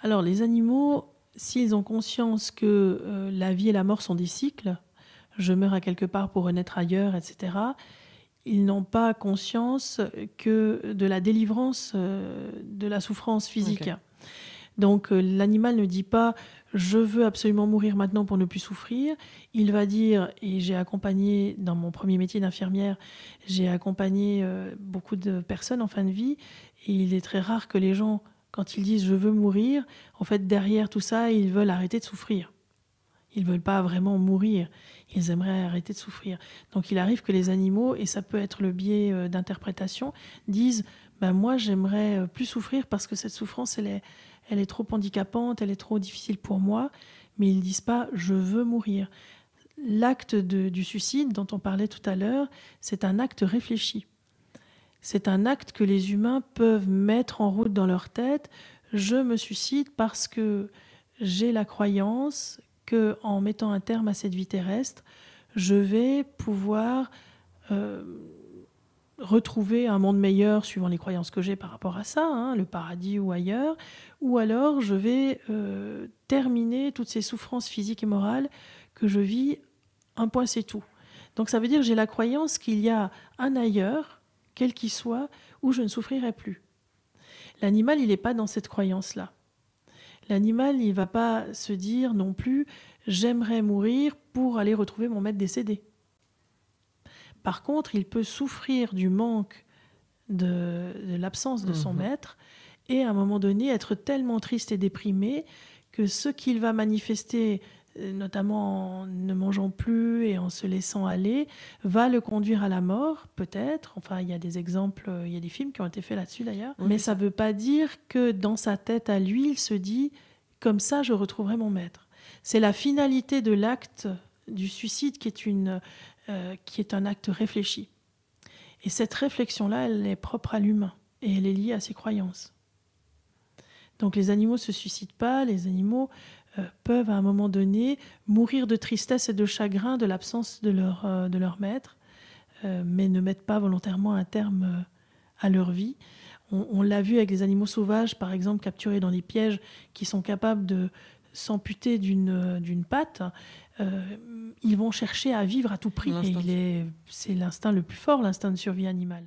Alors, les animaux, s'ils ont conscience que la vie et la mort sont des cycles, je meurs à quelque part pour renaître ailleurs, etc., ils n'ont pas conscience que de la délivrance de la souffrance physique. Ok. Donc, l'animal ne dit pas « je veux absolument mourir maintenant pour ne plus souffrir ». Il va dire, et j'ai accompagné, dans mon premier métier d'infirmière, j'ai accompagné beaucoup de personnes en fin de vie, et il est très rare que les gens, quand ils disent « je veux mourir », en fait, derrière tout ça, ils veulent arrêter de souffrir. Ils ne veulent pas vraiment mourir, ils aimeraient arrêter de souffrir. Donc il arrive que les animaux, et ça peut être le biais d'interprétation, disent ben, « moi j'aimerais plus souffrir parce que cette souffrance elle est trop handicapante, elle est trop difficile pour moi », mais ils ne disent pas « je veux mourir ». L'acte du suicide dont on parlait tout à l'heure, c'est un acte réfléchi. C'est un acte que les humains peuvent mettre en route dans leur tête. Je me suicide parce que j'ai la croyance qu'en mettant un terme à cette vie terrestre, je vais pouvoir retrouver un monde meilleur suivant les croyances que j'ai par rapport à ça, hein, le paradis ou ailleurs, ou alors je vais terminer toutes ces souffrances physiques et morales que je vis, un point c'est tout. Donc ça veut dire que j'ai la croyance qu'il y a un ailleurs, quel qu'il soit, où je ne souffrirai plus. L'animal, il n'est pas dans cette croyance-là. L'animal, il ne va pas se dire non plus « j'aimerais mourir pour aller retrouver mon maître décédé ». Par contre, il peut souffrir du manque de l'absence de son maître et à un moment donné être tellement triste et déprimé que ce qu'il va manifester, notamment en ne mangeant plus et en se laissant aller, va le conduire à la mort, peut-être. Enfin, il y a des exemples, il y a des films qui ont été faits là-dessus d'ailleurs. Oui, mais ça ne veut pas dire que dans sa tête à lui, il se dit « comme ça, je retrouverai mon maître ». C'est la finalité de l'acte du suicide qui est un acte réfléchi. Et cette réflexion-là, elle est propre à l'humain et elle est liée à ses croyances. Donc les animaux ne se suicident pas, les animaux peuvent à un moment donné mourir de tristesse et de chagrin de l'absence de leur maître, mais ne mettent pas volontairement un terme à leur vie. On l'a vu avec les animaux sauvages, par exemple, capturés dans des pièges, qui sont capables de s'amputer d'une patte. Ils vont chercher à vivre à tout prix. Et c'est l'instinct le plus fort, l'instinct de survie animale.